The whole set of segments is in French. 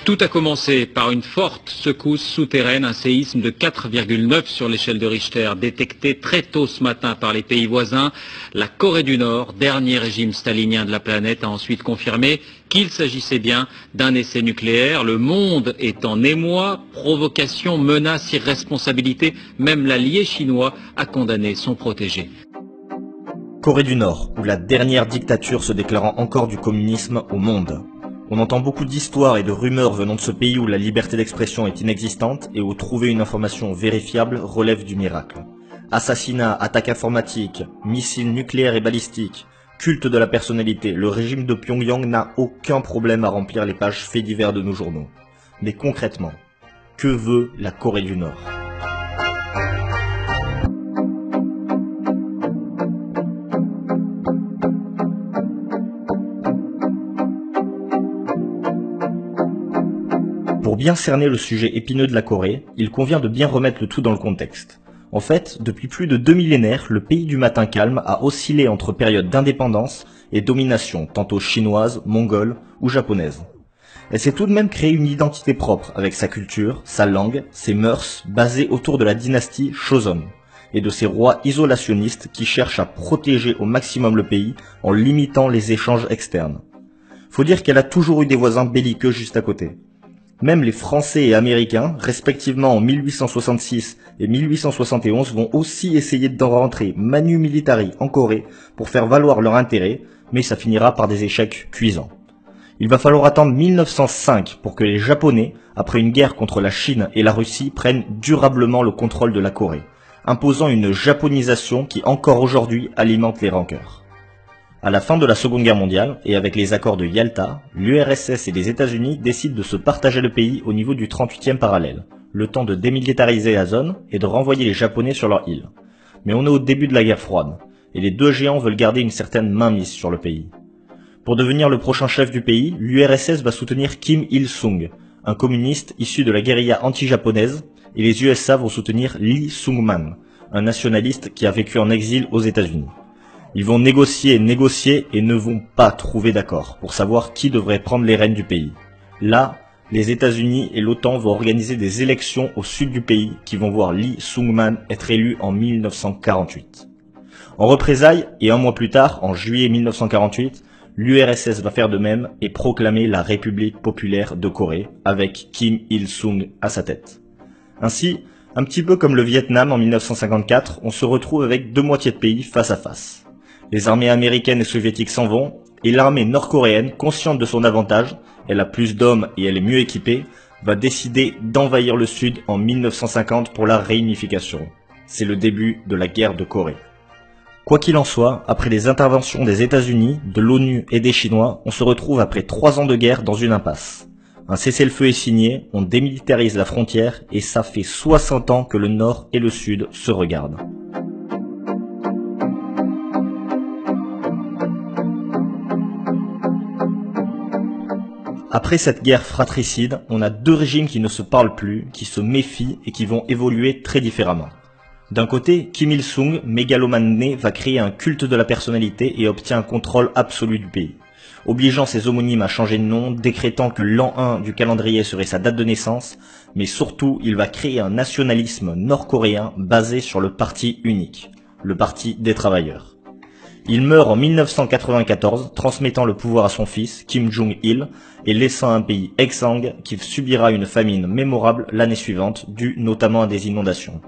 Tout a commencé par une forte secousse souterraine, un séisme de 4,9 sur l'échelle de Richter, détecté très tôt ce matin par les pays voisins. La Corée du Nord, dernier régime stalinien de la planète, a ensuite confirmé qu'il s'agissait bien d'un essai nucléaire. Le monde est en émoi, provocation, menace, irresponsabilité. Même l'allié chinois a condamné son protégé. Corée du Nord, ou la dernière dictature se déclarant encore du communisme au monde. On entend beaucoup d'histoires et de rumeurs venant de ce pays où la liberté d'expression est inexistante et où trouver une information vérifiable relève du miracle. Assassinats, attaques informatiques, missiles nucléaires et balistiques, culte de la personnalité, le régime de Pyongyang n'a aucun problème à remplir les pages faits divers de nos journaux. Mais concrètement, que veut la Corée du Nord ? Pour bien cerner le sujet épineux de la Corée, il convient de bien remettre le tout dans le contexte. En fait, depuis plus de 2 millénaires, le pays du matin calme a oscillé entre périodes d'indépendance et domination, tantôt chinoise, mongole ou japonaise. Elle s'est tout de même créée une identité propre, avec sa culture, sa langue, ses mœurs, basées autour de la dynastie Joseon, et de ses rois isolationnistes qui cherchent à protéger au maximum le pays en limitant les échanges externes. Faut dire qu'elle a toujours eu des voisins belliqueux juste à côté. Même les Français et Américains, respectivement en 1866 et 1871, vont aussi essayer d'en rentrer manu militari en Corée pour faire valoir leur intérêt, mais ça finira par des échecs cuisants. Il va falloir attendre 1905 pour que les Japonais, après une guerre contre la Chine et la Russie, prennent durablement le contrôle de la Corée, imposant une japonisation qui encore aujourd'hui alimente les rancœurs. À la fin de la Seconde Guerre mondiale, et avec les accords de Yalta, l'URSS et les États-Unis décident de se partager le pays au niveau du 38e parallèle, le temps de démilitariser la zone et de renvoyer les Japonais sur leur île. Mais on est au début de la guerre froide, et les deux géants veulent garder une certaine mainmise sur le pays. Pour devenir le prochain chef du pays, l'URSS va soutenir Kim Il-sung, un communiste issu de la guérilla anti-japonaise, et les USA vont soutenir Lee Sung-man, un nationaliste qui a vécu en exil aux États-Unis. Ils vont négocier et ne vont pas trouver d'accord pour savoir qui devrait prendre les rênes du pays. Là, les États-Unis et l'OTAN vont organiser des élections au sud du pays qui vont voir Lee Sung-man être élu en 1948. En représailles, et un mois plus tard, en juillet 1948, l'URSS va faire de même et proclamer la République populaire de Corée avec Kim Il-sung à sa tête. Ainsi, un petit peu comme le Vietnam en 1954, on se retrouve avec deux moitiés de pays face à face. Les armées américaines et soviétiques s'en vont, et l'armée nord-coréenne, consciente de son avantage, elle a plus d'hommes et elle est mieux équipée, va décider d'envahir le Sud en 1950 pour la réunification. C'est le début de la guerre de Corée. Quoi qu'il en soit, après les interventions des États-Unis, de l'ONU et des Chinois, on se retrouve après 3 ans de guerre dans une impasse. Un cessez-le-feu est signé, on démilitarise la frontière, et ça fait 60 ans que le Nord et le Sud se regardent. Après cette guerre fratricide, on a deux régimes qui ne se parlent plus, qui se méfient et qui vont évoluer très différemment. D'un côté, Kim Il-sung, mégalomane né, va créer un culte de la personnalité et obtient un contrôle absolu du pays, obligeant ses homonymes à changer de nom, décrétant que l'an 1 du calendrier serait sa date de naissance, mais surtout, il va créer un nationalisme nord-coréen basé sur le parti unique, le parti des travailleurs. Il meurt en 1994, transmettant le pouvoir à son fils, Kim Jong-il, et laissant un pays exsangue qui subira une famine mémorable l'année suivante, due notamment à des inondations.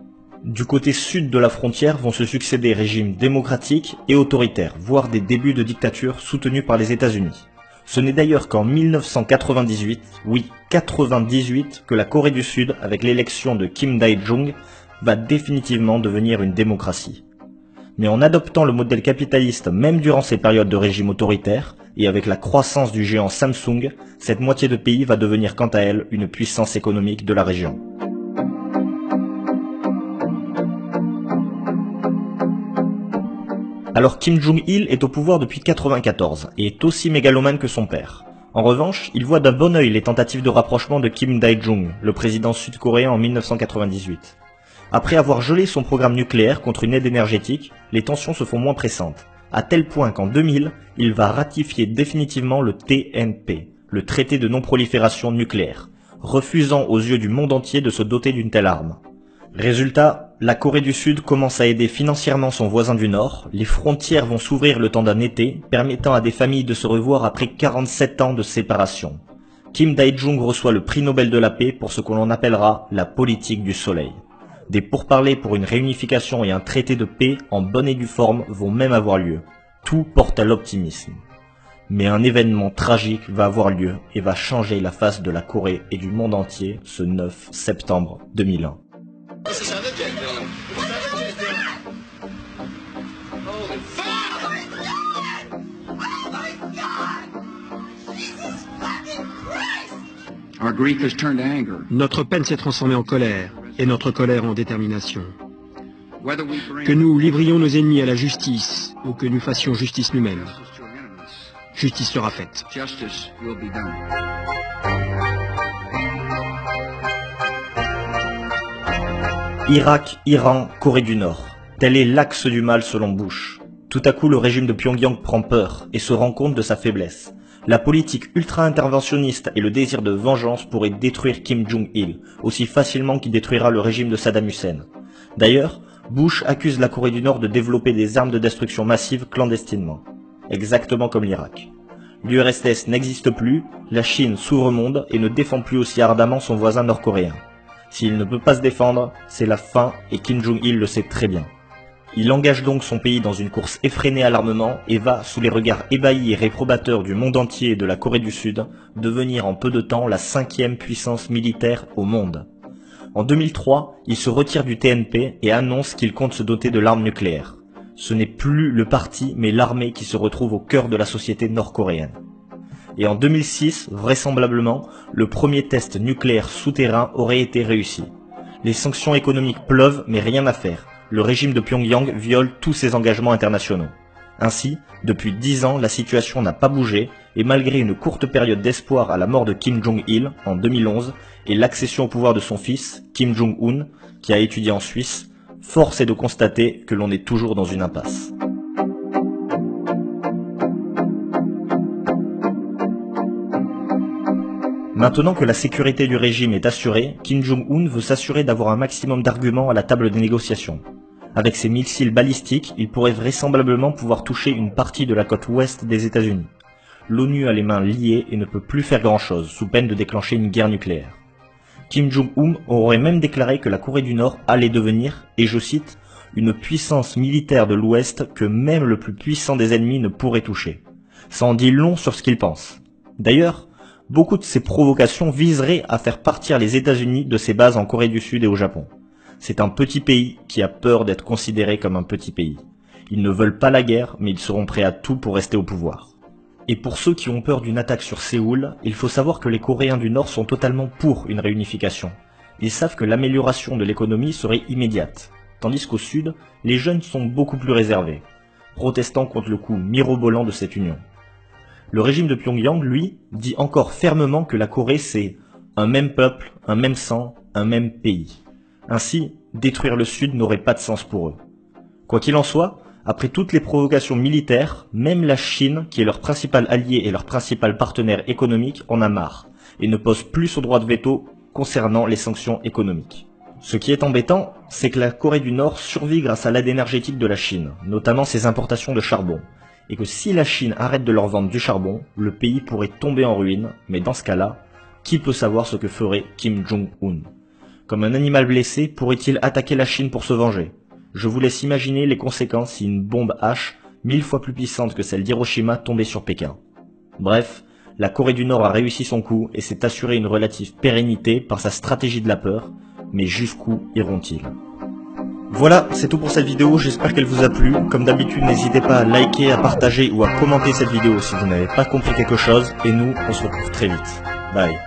Du côté sud de la frontière vont se succéder régimes démocratiques et autoritaires, voire des débuts de dictature soutenus par les États-Unis. Ce n'est d'ailleurs qu'en 1998, oui 98, que la Corée du Sud, avec l'élection de Kim Dae-jung, va définitivement devenir une démocratie. Mais en adoptant le modèle capitaliste même durant ces périodes de régime autoritaire, et avec la croissance du géant Samsung, cette moitié de pays va devenir quant à elle une puissance économique de la région. Alors Kim Jong-il est au pouvoir depuis 1994 et est aussi mégalomane que son père. En revanche, il voit d'un bon œil les tentatives de rapprochement de Kim Dae-jung, le président sud-coréen en 1998. Après avoir gelé son programme nucléaire contre une aide énergétique, les tensions se font moins pressantes, à tel point qu'en 2000, il va ratifier définitivement le TNP, le traité de non-prolifération nucléaire, refusant aux yeux du monde entier de se doter d'une telle arme. Résultat, la Corée du Sud commence à aider financièrement son voisin du Nord, les frontières vont s'ouvrir le temps d'un été, permettant à des familles de se revoir après 47 ans de séparation. Kim Dae-jung reçoit le prix Nobel de la paix pour ce que l'on appellera la politique du soleil. Des pourparlers pour une réunification et un traité de paix en bonne et due forme vont même avoir lieu. Tout porte à l'optimisme. Mais un événement tragique va avoir lieu et va changer la face de la Corée et du monde entier ce 9 septembre 2001. Notre peine s'est transformée en colère, et notre colère en détermination. Que nous livrions nos ennemis à la justice, ou que nous fassions justice nous-mêmes, justice sera faite. Irak, Iran, Corée du Nord. Tel est l'axe du mal selon Bush. Tout à coup, le régime de Pyongyang prend peur et se rend compte de sa faiblesse. La politique ultra-interventionniste et le désir de vengeance pourraient détruire Kim Jong-il, aussi facilement qu'il détruira le régime de Saddam Hussein. D'ailleurs, Bush accuse la Corée du Nord de développer des armes de destruction massive clandestinement. Exactement comme l'Irak. L'URSS n'existe plus, la Chine s'ouvre au monde et ne défend plus aussi ardemment son voisin nord-coréen. S'il ne peut pas se défendre, c'est la fin et Kim Jong-il le sait très bien. Il engage donc son pays dans une course effrénée à l'armement et va, sous les regards ébahis et réprobateurs du monde entier et de la Corée du Sud, devenir en peu de temps la 5e puissance militaire au monde. En 2003, il se retire du TNP et annonce qu'il compte se doter de l'arme nucléaire. Ce n'est plus le parti mais l'armée qui se retrouve au cœur de la société nord-coréenne. Et en 2006, vraisemblablement, le premier test nucléaire souterrain aurait été réussi. Les sanctions économiques pleuvent mais rien à faire. Le régime de Pyongyang viole tous ses engagements internationaux. Ainsi, depuis 10 ans, la situation n'a pas bougé, et malgré une courte période d'espoir à la mort de Kim Jong-il en 2011, et l'accession au pouvoir de son fils, Kim Jong-un, qui a étudié en Suisse, force est de constater que l'on est toujours dans une impasse. Maintenant que la sécurité du régime est assurée, Kim Jong-un veut s'assurer d'avoir un maximum d'arguments à la table des négociations. Avec ses missiles balistiques, il pourrait vraisemblablement pouvoir toucher une partie de la côte ouest des États-Unis. L'ONU a les mains liées et ne peut plus faire grand-chose, sous peine de déclencher une guerre nucléaire. Kim Jong-un aurait même déclaré que la Corée du Nord allait devenir, et je cite, une puissance militaire de l'Ouest que même le plus puissant des ennemis ne pourrait toucher. Ça en dit long sur ce qu'il pense. D'ailleurs, beaucoup de ces provocations viseraient à faire partir les États-Unis de ses bases en Corée du Sud et au Japon. C'est un petit pays qui a peur d'être considéré comme un petit pays. Ils ne veulent pas la guerre, mais ils seront prêts à tout pour rester au pouvoir. Et pour ceux qui ont peur d'une attaque sur Séoul, il faut savoir que les Coréens du Nord sont totalement pour une réunification. Ils savent que l'amélioration de l'économie serait immédiate, tandis qu'au Sud, les jeunes sont beaucoup plus réservés, protestant contre le coût mirobolant de cette union. Le régime de Pyongyang, lui, dit encore fermement que la Corée c'est un même peuple, un même sang, un même pays. Ainsi, détruire le Sud n'aurait pas de sens pour eux. Quoi qu'il en soit, après toutes les provocations militaires, même la Chine, qui est leur principal allié et leur principal partenaire économique, en a marre, et ne pose plus son droit de veto concernant les sanctions économiques. Ce qui est embêtant, c'est que la Corée du Nord survit grâce à l'aide énergétique de la Chine, notamment ses importations de charbon, et que si la Chine arrête de leur vendre du charbon, le pays pourrait tomber en ruine, mais dans ce cas-là, qui peut savoir ce que ferait Kim Jong-un ? Comme un animal blessé, pourrait-il attaquer la Chine pour se venger? Je vous laisse imaginer les conséquences si une bombe H, 1000 fois plus puissante que celle d'Hiroshima, tombait sur Pékin. Bref, la Corée du Nord a réussi son coup et s'est assuré une relative pérennité par sa stratégie de la peur, mais jusqu'où iront-ils? Voilà, c'est tout pour cette vidéo, j'espère qu'elle vous a plu. Comme d'habitude, n'hésitez pas à liker, à partager ou à commenter cette vidéo si vous n'avez pas compris quelque chose, et nous, on se retrouve très vite. Bye.